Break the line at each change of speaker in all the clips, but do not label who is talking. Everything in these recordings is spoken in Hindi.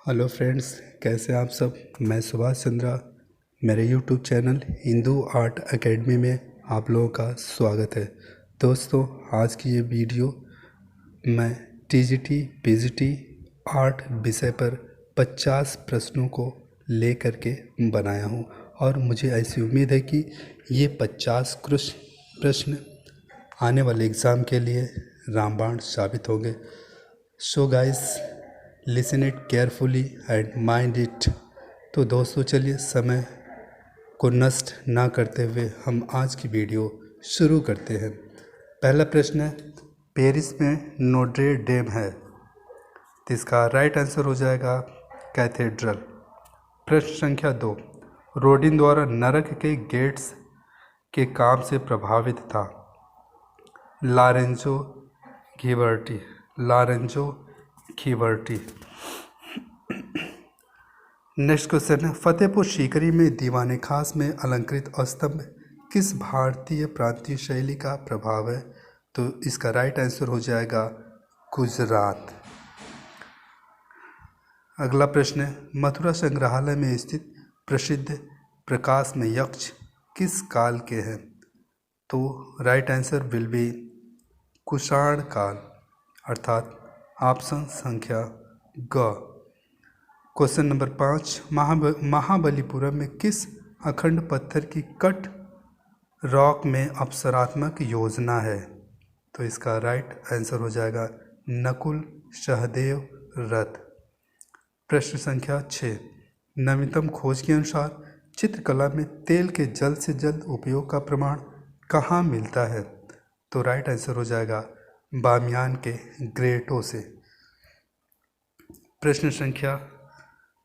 हेलो फ्रेंड्स, कैसे हैं आप सब। मैं सुभाष चंद्रा, मेरे YouTube channel Hindu art academy में आप लोगों का स्वागत है। दोस्तों, आज की ये वीडियो मैं टीजीटी पीजीटी आर्ट विषय पर 50 प्रश्नों को लेकर के बनाया हूँ और मुझे ऐसी उम्मीद है कि ये 50 प्रश्न आने वाले एग्ज़ाम के लिए रामबाण साबित होंगे। So guys, listen it carefully and mind it. तो दोस्तों, चलिए समय को नष्ट ना करते हुए हम आज की वीडियो शुरू करते हैं। पहला प्रश्न है, पेरिस में नोट्रे डेम है, तो इसका राइट आंसर हो जाएगा कैथेड्रल। प्रश्न संख्या 2, रोडिन द्वारा नरक के गेट्स के काम से प्रभावित था। लॉरेंजो घिबर्टी। नेक्स्ट क्वेश्चन है, फतेहपुर सीकरी में दीवाने खास में अलंकृत स्तंभ किस भारतीय प्रांतीय शैली का प्रभाव है? तो इसका राइट आंसर हो जाएगा गुजरात। अगला प्रश्न है, मथुरा संग्रहालय में स्थित प्रसिद्ध प्रकाश में यक्ष किस काल के हैं? तो right answer will B Kushan काल, अर्थात ऑप्शन संख्या ग। क्वेश्चन नंबर 5, महाबलीपुरम में किस अखंड पत्थर की कट रॉक में अप्सरात्मक योजना है? तो इसका राइट आंसर हो जाएगा नकुल सहदेव रथ। प्रश्न संख्या 6, नवीनतम खोज के अनुसार चित्रकला में तेल के जल्द से जल्द उपयोग का प्रमाण कहाँ मिलता है? तो राइट आंसर हो जाएगा बामियान के ग्रेटों से। प्रश्न संख्या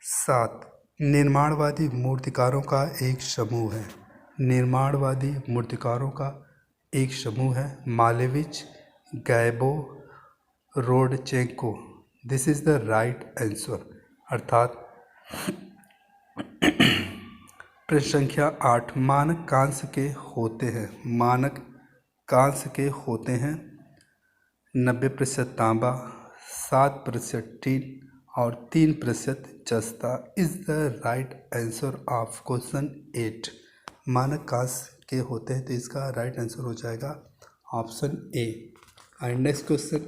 7, निर्माणवादी मूर्तिकारों का एक समूह है। निर्माणवादी मूर्तिकारों का एक समूह है Malevich, Gabo, Rodchenko. This is the right answer, अर्थात प्रश्न संख्या 8, मानक कांस्य के होते हैं। मानक कांस्य के होते हैं 90% तांबा, 7% टीन और 3% जस्ता। Is the right answer of question 8। मानक कांस्य के होते हैं, तो इसका राइट आंसर हो जाएगा option A. And next question,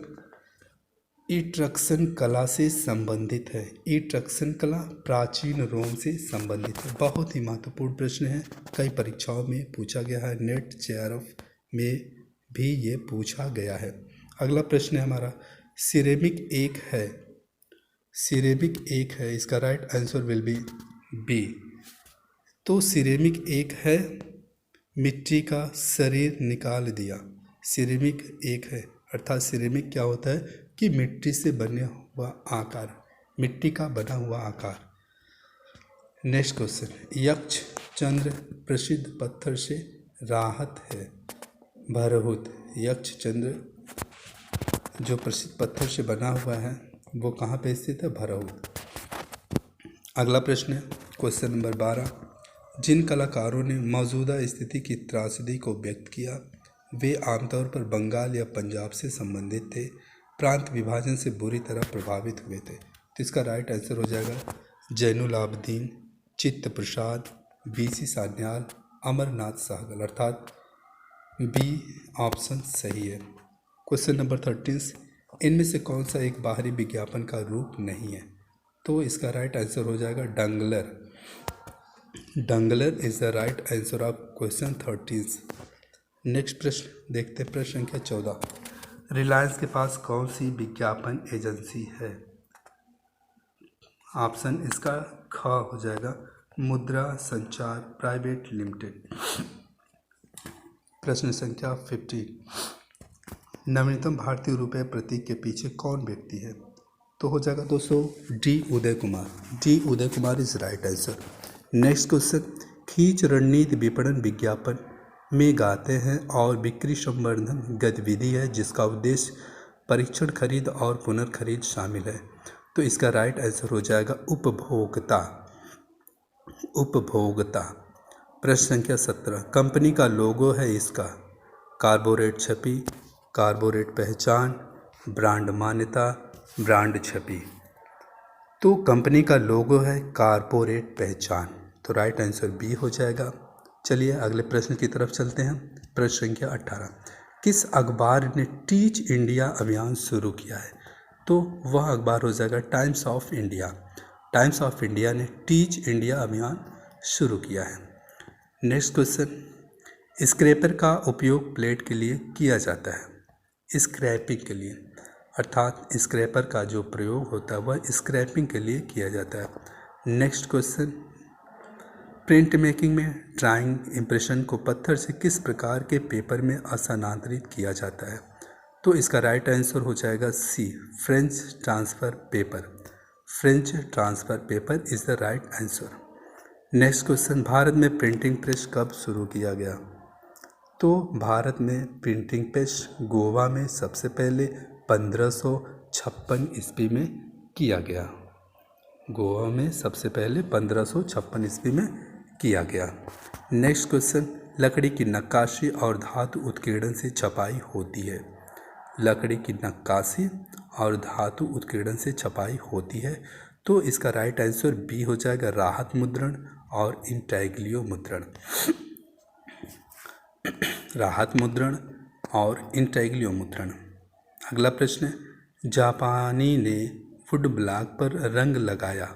ईट्रक्शन कला से संबंधित है। ईट्रक्शन कला प्राचीन रोम से संबंधित है। बहुत ही महत्वपूर्ण प्रश्न है, कई परीक्षाओं में पूछा गया है, नेट जेआरएफ में भी ये पूछा गया है। अगला प्रश्न है हमारा, सिरेमिक एक है, इसका right answer will be B. तो सिरेमिक एक है, मिट्टी का शरीर निकाल दिया। सिरेमिक एक है, अर्थात सिरेमिक क्या होता है कि मिट्टी से बने हुआ आकार, मिट्टी का बना हुआ आकार। नेक्स्ट क्वेश्चन, यक्ष चंद्र प्रसिद्ध पत्थर से राहत है। भरहुत। यक्ष चंद्र जो प्रसिद्ध पत्थर से बना हुआ है वो कहाँ पे स्थित है? भरहुत। अगला प्रश्न है क्वेश्चन नंबर 12, जिन कलाकारों ने मौजूदा स्थिति की त्रासदी को व्यक्त किया वे आमतौर पर बंगाल या पंजाब से संबंधित थे, प्रांत विभाजन से बुरी तरह प्रभावित हुए थे। तो इसका राइट आंसर हो जाएगा जैनुल आबदीन, चित्त प्रसाद, बीसी सान्याल, अमरनाथ सहगल, अर्थात बी ऑप्शन सही है। क्वेश्चन नंबर 13, इनमें से कौन सा एक बाहरी विज्ञापन का रूप नहीं है? तो इसका राइट आंसर हो जाएगा Dangler. Dangler is the right answer of question 13। Next प्रश्न देखते हैं, प्रश्न संख्या 14, रिलायंस के पास कौन सी विज्ञापन एजेंसी है? ऑप्शन इसका ख हो जाएगा मुद्रा संचार प्राइवेट लिमिटेड। प्रश्न संख्या 15, नवीनतम भारतीय रुपये प्रतीक के पीछे कौन व्यक्ति है? तो हो जाएगा दोस्तों D Uday Kumar. D Uday Kumar is right answer. Next question, खींच रणनीति विपणन विज्ञापन में गाते हैं और बिक्री संवर्धन गतिविधि है जिसका उद्देश्य परीक्षण, खरीद और पुनर्खरीद शामिल है। तो इसका राइट आंसर हो जाएगा उपभोक्ता। प्रश्न संख्या 17, कंपनी का लोगो है इसका कार्बोरेट छवि, कार्बोरेट पहचान, ब्रांड मान्यता, ब्रांड छवि। तो कंपनी का लोगो है कारपोरेट पहचान, तो राइट आंसर बी हो जाएगा। चलिए अगले प्रश्न की तरफ चलते हैं। प्रश्न संख्या 18, किस अखबार ने टीच इंडिया अभियान शुरू किया है? तो वह अखबार हो जाएगा times of India. Times of India ने टीच इंडिया अभियान शुरू किया है। नेक्स्ट क्वेश्चन, स्क्रैपर का उपयोग प्लेट के लिए किया जाता है, स्क्रैपिंग के लिए, अर्थात स्क्रैपर का जो प्रयोग होता है वह स्क्रैपिंग के लिए किया जाता है। नेक्स्ट क्वेश्चन, प्रिंट मेकिंग में ड्राइंग इम्प्रेशन को पत्थर से किस प्रकार के पेपर में स्थानांतरित किया जाता है? तो इसका राइट आंसर हो जाएगा C, French transfer paper. French transfer paper is the right answer. Next question, Bharat में प्रिंटिंग प्रेस कब शुरू किया गया? तो भारत में प्रिंटिंग प्रेस गोवा में सबसे पहले 1556 ईस्वी में किया गया। गोवा में सबसे पहले 1556 ईस्वी में किया गया। नेक्स्ट क्वेश्चन, लकड़ी की नक्काशी और धातु उत्कीर्णन से छपाई होती है। लकड़ी की नक्काशी और धातु उत्कीर्णन से छपाई होती है, तो इसका राइट आंसर बी हो जाएगा, राहत मुद्रण और इंटैग्लियो मुद्रण। राहत मुद्रण और इंटैग्लियो मुद्रण। अगला प्रश्न है, जापानी ने वुड ब्लॉक पर रंग लगाया।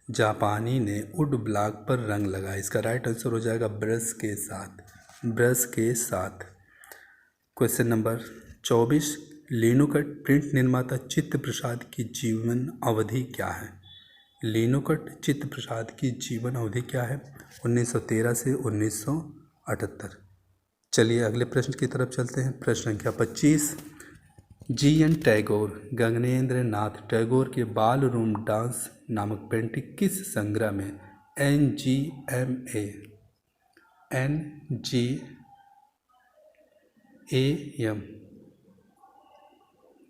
जापानी ने वुड ब्लॉक पर रंग लगाया, इसका राइट आंसर हो जाएगा ब्रश के साथ। ब्रश के साथ। क्वेश्चन नंबर 24, लिनोकट प्रिंट निर्माता चित्त प्रसाद की जीवन अवधि क्या है? लिनोकट चित्त प्रसाद की जीवन अवधि क्या है? 1913 से 1978। चलिए अगले प्रश्न की तरफ चलते हैं। प्रश्न संख्या 25, जी.एन. टैगोर गगनेंद्र नाथ टैगोर के बाल रूम डांस नामक पेंटिंग किस संग्रह में NGMA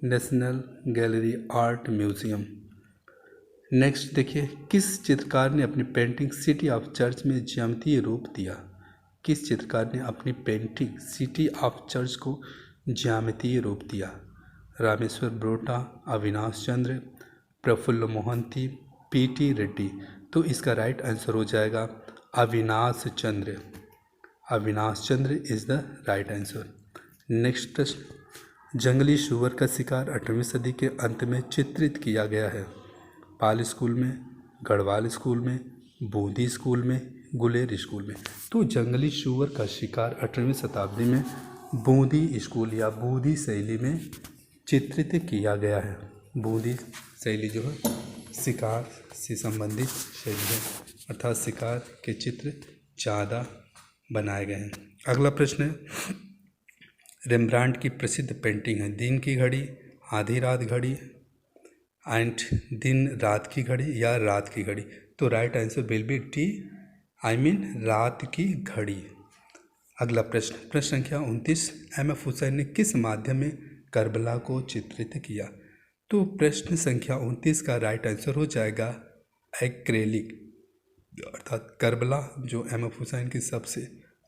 national gallery art museum. Next देखिए, किस चित्रकार ने अपनी पेंटिंग सिटी ऑफ चर्च में ज्यामितीय रूप दिया? किस चित्रकार ने अपनी पेंटिंग सिटी ऑफ चर्च को ज्यामितीय रूप दिया? रामेश्वर ब्रोटा, अविनाश चंद्र, प्रफुल्ल मोहंती, PT रेड्डी। तो इसका राइट आंसर हो जाएगा Avinash Chandra. Avinash Chandra is the right answer. Next प्रश्न, जंगली सूअर का शिकार 18वीं सदी के अंत में चित्रित किया गया है। पाल स्कूल में, गढ़वाल स्कूल में, बूंदी स्कूल में, गुलेर स्कूल में। तो जंगली सूअर का शिकार 18वीं शताब्दी में बूंदी स्कूल या बूंदी शैली में चित्रित किया गया है। बूंदी शैली जो है शिकार से संबंधित शैली है, अर्थात शिकार के चित्र ज़्यादा बनाए गए हैं। अगला प्रश्न है, रेम्ब्रांड की प्रसिद्ध पेंटिंग है दिन की घड़ी, आधी रात घड़ी एंड दिन रात की घड़ी या रात की घड़ी। तो right answer will B T, रात की घड़ी। अगला प्रश्न, प्रश्न संख्या 29, MF हुसैन ने किस माध्यम में करबला को चित्रित किया? तो प्रश्न संख्या 29 का राइट आंसर हो जाएगा एक्रेलिक, अर्थात करबला जो MF हुसैन की सबसे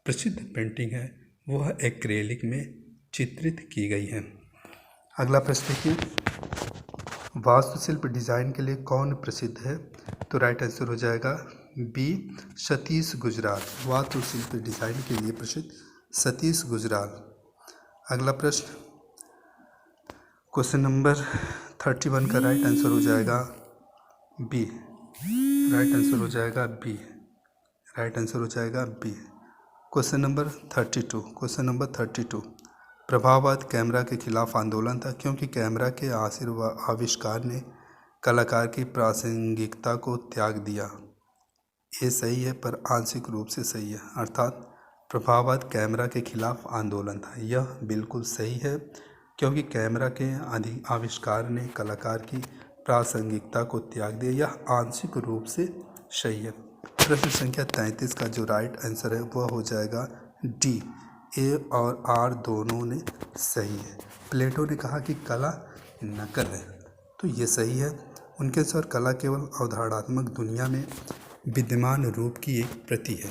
प्रसिद्ध पेंटिंग है वह एक्रेलिक में चित्रित की गई है। अगला प्रश्न देखिए, वास्तुशिल्प डिज़ाइन के लिए कौन प्रसिद्ध है? तो राइट आंसर हो जाएगा बी, सतीश गुजराल। वास्तुशिल्प डिज़ाइन के लिए प्रसिद्ध सतीश गुजराल। अगला प्रश्न, क्वेश्चन नंबर 31 का राइट आंसर हो जाएगा बी। राइट आंसर हो जाएगा बी। राइट आंसर हो जाएगा B. Question number 32। Question number 32, प्रभाववाद कैमरा के खिलाफ आंदोलन था क्योंकि कैमरा के आविष्कार ने कलाकार की प्रासंगिकता को त्याग दिया। ये सही है पर आंशिक रूप से सही है, अर्थात प्रभाववाद कैमरा के खिलाफ आंदोलन था। यह बिल्कुल सही है क्योंकि कैमरा के आविष्कार ने कलाकार की प्रासंगिकता को त्याग दिया। यह आंशिक रूप से सही है। प्रश्न संख्या 33 का जो राइट आंसर है वह हो जाएगा डी, ए और आर दोनों ने सही है। प्लेटो ने कहा कि कला नकल है, तो ये सही है। उनके अनुसार कला केवल अवधारणात्मक दुनिया में विद्यमान रूप की एक प्रति है।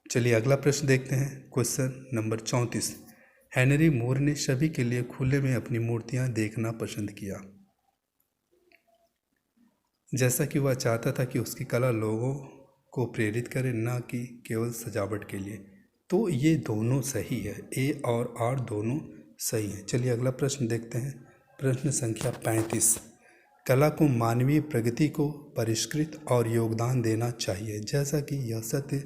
चलिए अगला प्रश्न देखते हैं। क्वेश्चन नंबर 34, हेनरी मूर ने सभी के लिए खुले में अपनी मूर्तियां देखना पसंद किया। जैसा कि वह चाहता था कि उसकी कला लोगों को प्रेरित करे, न कि केवल सजावट के लिए। तो ये दोनों सही है, ए और आर दोनों सही हैं। चलिए अगला प्रश्न देखते हैं। प्रश्न संख्या 35। कला को मानवीय प्रगति को परिष्कृत और योगदान देना चाहिए, जैसा कि यह सत्य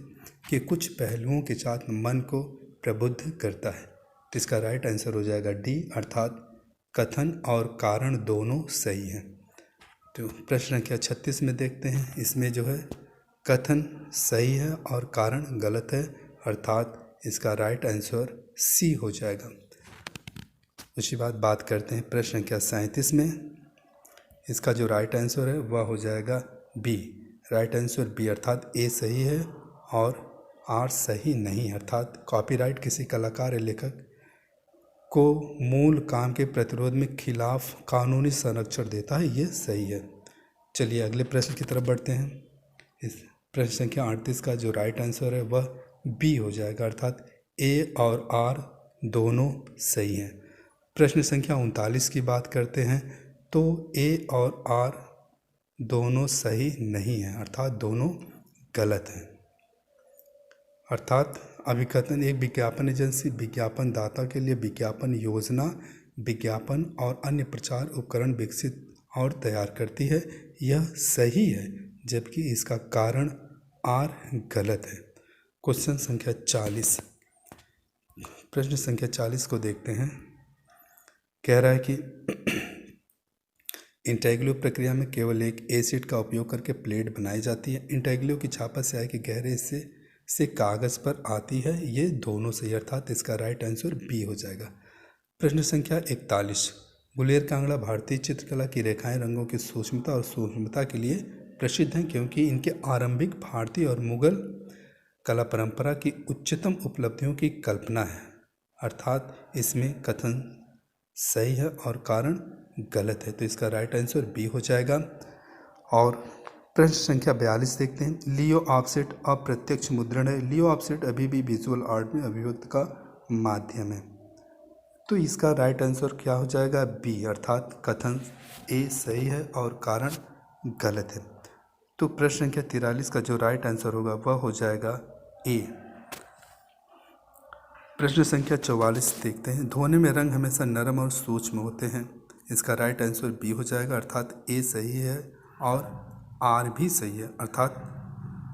के कुछ पहलुओं के साथ मन को प्रबुद्ध करता है। तो इसका राइट आंसर हो जाएगा डी, अर्थात कथन और कारण दोनों सही हैं। तो प्रश्न संख्या 36 में देखते हैं। इसमें जो है कथन सही है और कारण गलत है, अर्थात इसका राइट आंसर सी हो जाएगा। उसके बाद बात करते हैं प्रश्न संख्या 37 में। इसका जो राइट आंसर है वह हो जाएगा बी। राइट आंसर बी, अर्थात ए सही है और आर सही नहीं, अर्थात कॉपीराइट किसी कलाकार या लेखक को मूल काम के प्रतिरोध में खिलाफ कानूनी संरक्षण देता है, ये सही है। चलिए अगले प्रश्न की तरफ बढ़ते हैं। इस प्रश्न संख्या 38 का जो राइट आंसर है वह बी हो जाएगा, अर्थात ए और आर दोनों सही हैं। प्रश्न संख्या 39 की बात करते हैं तो ए और आर दोनों सही नहीं हैं, अर्थात दोनों गलत हैं। अर्थात अभिकथन एक विज्ञापन एजेंसी विज्ञापन दाता के लिए विज्ञापन योजना, विज्ञापन और अन्य प्रचार उपकरण विकसित और तैयार करती है, यह सही है, जबकि इसका कारण आर गलत है। क्वेश्चन संख्या 40। प्रश्न संख्या 40 को देखते हैं। कह रहा है कि इंटेग्लो प्रक्रिया में केवल एक एसिड का उपयोग करके प्लेट बनाई जाती है। इंटेग्लो की छापा स्याही के गहरे हिस्से से कागज़ पर आती है, ये दोनों सही, अर्थात इसका राइट आंसर बी हो जाएगा। प्रश्न संख्या 41। गुलेर कांगड़ा भारतीय चित्रकला की रेखाएं रंगों की सूक्ष्मता और सूक्ष्मता के लिए प्रसिद्ध हैं, क्योंकि इनके आरंभिक भारतीय और मुगल कला परंपरा की उच्चतम उपलब्धियों की कल्पना है, अर्थात इसमें कथन सही है और कारण गलत है, तो इसका राइट आंसर बी हो जाएगा। और प्रश्न संख्या 42 देखते हैं। लियो ऑफसेट अप्रत्यक्ष मुद्रण है। लियो ऑफसेट अभी भी विजुअल आर्ट में अभिव्यक्ति का माध्यम है, तो इसका राइट आंसर क्या हो जाएगा? बी, अर्थात कथन ए सही है और कारण गलत है। तो प्रश्न संख्या 43 का जो राइट आंसर होगा वह हो जाएगा ए। प्रश्न संख्या 44 देखते हैं। धोने में रंग हमेशा नरम और सूक्ष्म होते हैं, इसका राइट आंसर बी हो जाएगा, अर्थात ए सही है और आर भी सही है, अर्थात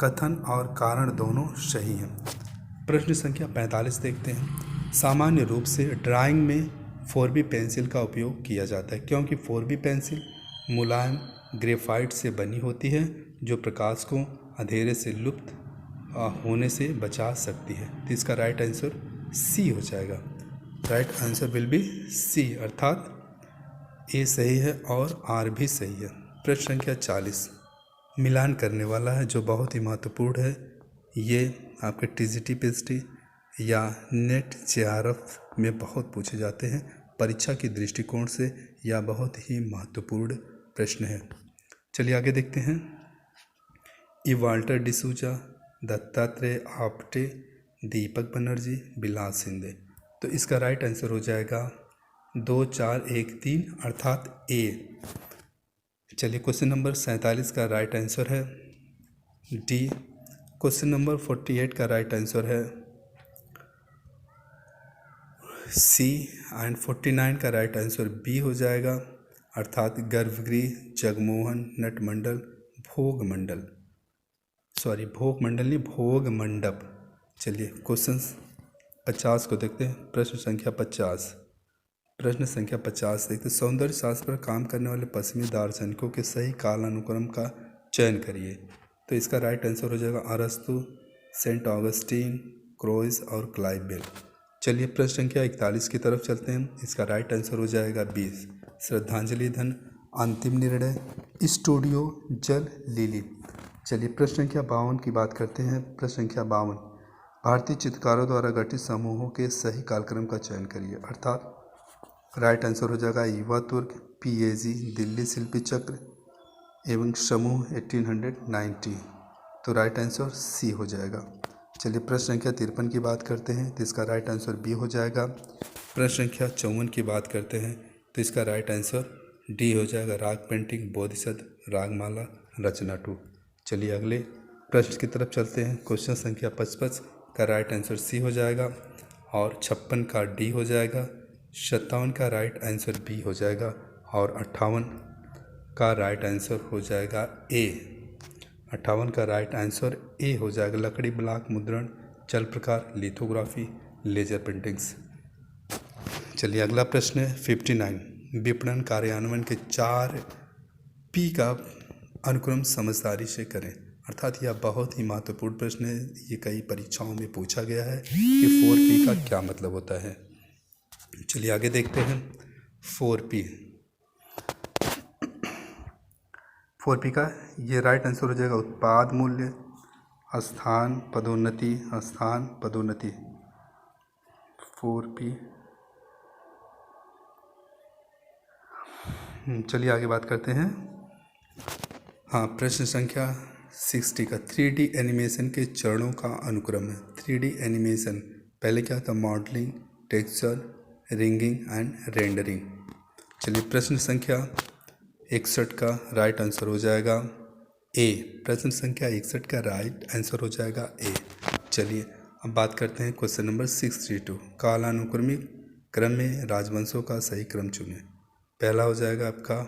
कथन और कारण दोनों सही हैं। प्रश्न संख्या 45 देखते हैं। सामान्य रूप से ड्राइंग में 4B पेंसिल का उपयोग किया जाता है, क्योंकि 4B पेंसिल मुलायम ग्रेफाइट से बनी होती है, जो प्रकाश को अंधेरे से लुप्त होने से बचा सकती है। तो इसका राइट आंसर सी हो जाएगा। Right answer will be C, अर्थात ए सही है और आर भी सही है। प्रश्न संख्या 40 मिलान करने वाला है, जो बहुत ही महत्वपूर्ण है। ये आपके टीजीटी पीएचडी या नेट जेआरएफ में बहुत पूछे जाते हैं, परीक्षा की दृष्टिकोण से यह बहुत ही महत्वपूर्ण प्रश्न है। चलिए आगे देखते हैं। इवाल्टर डिसूजा, दत्तात्रेय आप्टे, दीपक बनर्जी, बिलास शिंदे। तो इसका राइट आंसर हो जाएगा 2, 4, 1, 3, अर्थात ए। चलिए क्वेश्चन नंबर 47 का राइट आंसर है डी। क्वेश्चन नंबर 48 का राइट आंसर है सी एंड 49 का राइट आंसर बी हो जाएगा, अर्थात गर्भगृह, जगमोहन, नटमंडल, भोग मंडल, सॉरी भोग मंडल नहीं, भोग मंडप। चलिए क्वेश्चन 50 को देखते हैं। प्रश्न संख्या 50। प्रश्न संख्या 50 देखते हैं। सौंदर्य शास्त्र पर काम करने वाले पश्चिमी दार्शनिकों के सही कालानुक्रम का चयन करिए। तो इसका राइट आंसर हो जाएगा अरस्तु, सेंट ऑगस्टीन, क्रोइस और क्लाइव बेल। चलिए प्रश्न संख्या 41 की तरफ चलते हैं। इसका राइट आंसर हो जाएगा 20, श्रद्धांजलि धन, अंतिम निर्णय, स्टूडियो, जल, लिली। चलिए प्रश्न संख्या 52 की बात करते हैं। प्रश्न संख्या 52, भारतीय चित्रकारों द्वारा गठित समूहों के सही कालक्रम का चयन करिए, अर्थात राइट आंसर हो जाएगा युवा तुर्क, पीएजी, दिल्ली शिल्पी चक्र एवं समूह 1890। तो राइट आंसर सी हो जाएगा। चलिए प्रश्न संख्या 53 की बात करते हैं, तो इसका राइट आंसर बी हो जाएगा। प्रश्न संख्या 54 की बात करते हैं, तो इसका राइट आंसर डी हो जाएगा, राग पेंटिंग, बोधिसत्व, रागमाला, रचना 2। चलिए अगले प्रश्न की तरफ चलते हैं। क्वेश्चन संख्या 55 का राइट आंसर सी हो जाएगा और 56 का डी हो जाएगा, 57 का राइट आंसर बी हो जाएगा और 58 का राइट आंसर हो जाएगा ए। 58 का राइट आंसर ए हो जाएगा। लकड़ी ब्लॉक मुद्रण, जल प्रकार, लिथोग्राफी, लेजर प्रिंटिंग्स। चलिए अगला प्रश्न है 59। विपणन कार्यान्वयन के 4 पी का अनुक्रम समझदारी से करें। अर्थात यह बहुत ही महत्वपूर्ण प्रश्न है। ये कई परीक्षाओं में पूछा गया है कि 4P का क्या मतलब होता है। चलिए आगे देखते हैं। 4P का ये राइट आंसर हो जाएगा उत्पाद मूल्य, स्थान पदोन्नति, स्थान पदोन्नति। 4P। चलिए आगे बात करते हैं। हाँ, प्रश्न संख्या 60 का 3D एनिमेशन के चरणों का अनुक्रम है। 3D एनिमेशन पहले क्या था? Modelling, texture, ringing and rendering. चलिए प्रश्न संख्या 61 का राइट आंसर हो जाएगा ए। प्रश्न संख्या 61 का राइट आंसर हो जाएगा ए। चलिए अब बात करते हैं क्वेश्चन नंबर 62। कालानुक्रमिक क्रम में राजवंशों का सही क्रम चुनें। पहला हो जाएगा आपका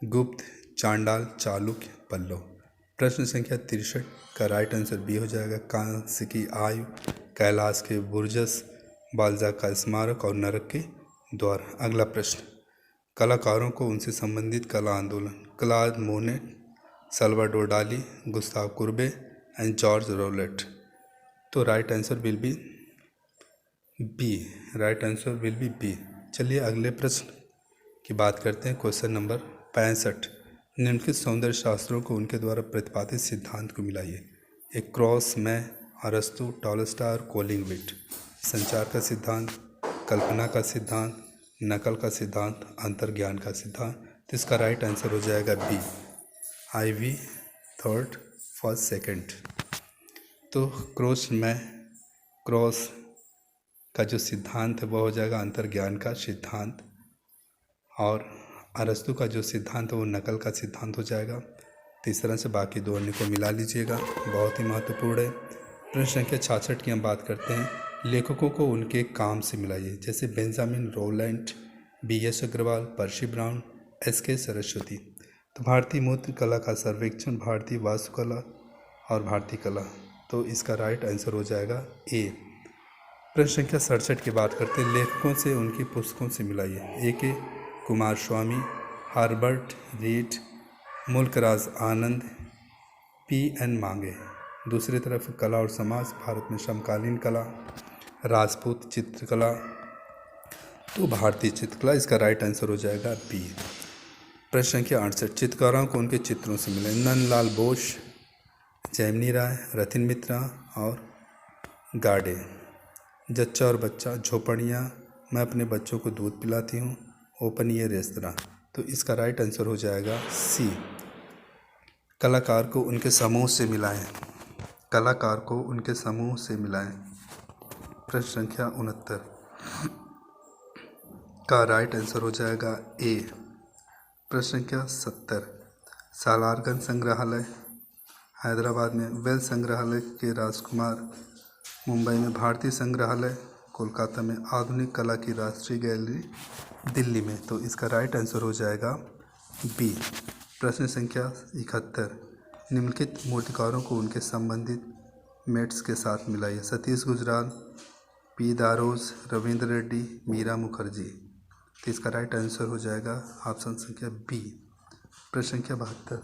गुप्त, चांडाल, चालुक्य, पल्लव। प्रश्न संख्या 63 का राइट आंसर बी हो जाएगा कांस्य की आयु, कैलाश के बुर्जस, बाल्जाक का स्मारक और नरक के द्वार। अगला प्रश्न, कलाकारों को उनसे संबंधित कला आंदोलन, Claude Monet, Salvador Dali, Gustave Courbet and George Rolet. तो right answer will be B. Right answer will be B. चलिए अगले प्रश्न की बात करते हैं। Question number 65। निम्नलिखित सौंदर्य शास्त्रों को उनके द्वारा प्रतिपादित सिद्धांत को मिलाइए। एक क्रॉस में अरस्तु, टॉलस्टॉय, कोलिंगविट। संचार का सिद्धांत, कल्पना का सिद्धांत, नकल का सिद्धांत, अंतर्ज्ञान का सिद्धांत। तो इसका राइट आंसर हो जाएगा B, IV third first second. तो क्रॉस का जो सिद्धांत है वह हो जाएगा अंतर्ज्ञान का सिद्धांत और अरस्तु का जो सिद्धांत है वो नकल का सिद्धांत हो जाएगा। तो इस तरह से बाकी दो अन्य को मिला लीजिएगा, बहुत ही महत्वपूर्ण है। प्रश्न संख्या 66 की हम बात करते हैं। लेखकों को उनके काम से मिलाइए। जैसे Benjamin Rowland, BS Agarwal, Percy Brown, SK Saraswati. तो भारतीय मूर्ति कला का सर्वेक्षण, भारतीय वास्तुकला और भारतीय कला। तो इसका राइट आंसर हो जाएगा ए। प्रश्न संख्या 67 की बात करते हैं। लेखकों से उनकी पुस्तकों से मिलाइए। AK कुमार स्वामी, हार्बर्ट रीड, मुल्कराज आनंद, PN मांगे। दूसरी तरफ कला और समाज, भारत में समकालीन कला, राजपूत चित्रकला। तो भारतीय चित्रकला, इसका राइट आंसर हो जाएगा बी। प्रश्न संख्या 68। चित्रकारों को उनके चित्रों से मिले। नंदलाल बोस, जैमिनी राय, रतिन मित्रा और गाडे। जच्चा और बच्चा, झोपड़ियाँ, मैं अपने बच्चों को दूध पिलाती हूँ, ओपन एयर रेस्तरां। तो इसका राइट आंसर हो जाएगा सी। कलाकार को उनके समूह से मिलाएं। कलाकार को उनके समूह से मिलाएं। प्रश्न संख्या 69 का राइट आंसर हो जाएगा ए। प्रश्न संख्या 70। सालारगंज संग्रहालय हैदराबाद में, वेल संग्रहालय के राजकुमार मुंबई में, भारतीय संग्रहालय कोलकाता में, आधुनिक कला की राष्ट्रीय गैलरी दिल्ली में। तो इसका राइट आंसर हो जाएगा बी। प्रश्न संख्या 71। निम्नलिखित मूर्तिकारों को उनके संबंधित मेट्स के साथ मिलाइए। सतीश गुजराल, P दारोज, रविंद्र रेड्डी, मीरा मुखर्जी। तो इसका राइट आंसर हो जाएगा ऑप्शन संख्या बी। प्रश्न संख्या 72।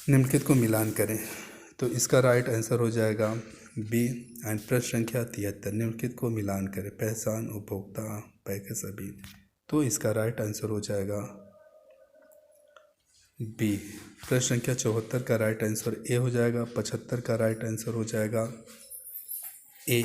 निम्नलिखित को मिलान करें। तो इसका राइट आंसर हो जाएगा बी। एंड प्रश्न संख्या 73। निम्नलिखित को मिलान करें। पहचान, उपभोक्ता, पैकेज सभी। तो इसका राइट आंसर हो जाएगा बी। प्रश्न संख्या 74 का राइट आंसर ए हो जाएगा। 75 का राइट आंसर हो जाएगा ए।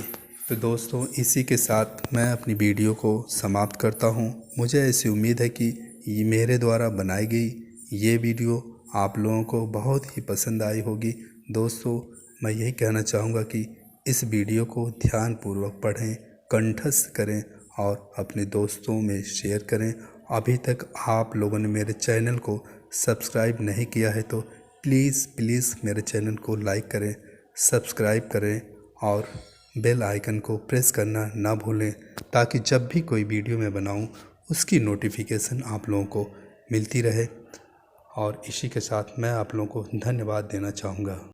तो दोस्तों इसी के साथ मैं अपनी वीडियो को समाप्त करता हूं। मुझे ऐसी उम्मीद है कि ये मेरे द्वारा बनाई गई ये वीडियो आप लोगों को बहुत ही पसंद आई होगी। दोस्तों मैं यही कहना चाहूँगा कि इस वीडियो को ध्यानपूर्वक पढ़ें, कंठस्थ करें और अपने दोस्तों में शेयर करें। अभी तक आप लोगों ने मेरे चैनल को सब्सक्राइब नहीं किया है तो प्लीज़ प्लीज़ मेरे चैनल को लाइक करें, सब्सक्राइब करें और बेल आइकन को प्रेस करना ना भूलें, ताकि जब भी कोई वीडियो मैं बनाऊं उसकी नोटिफिकेशन आप लोगों को मिलती रहे। और इसी के साथ मैं आप लोगों को धन्यवाद देना चाहूँगा।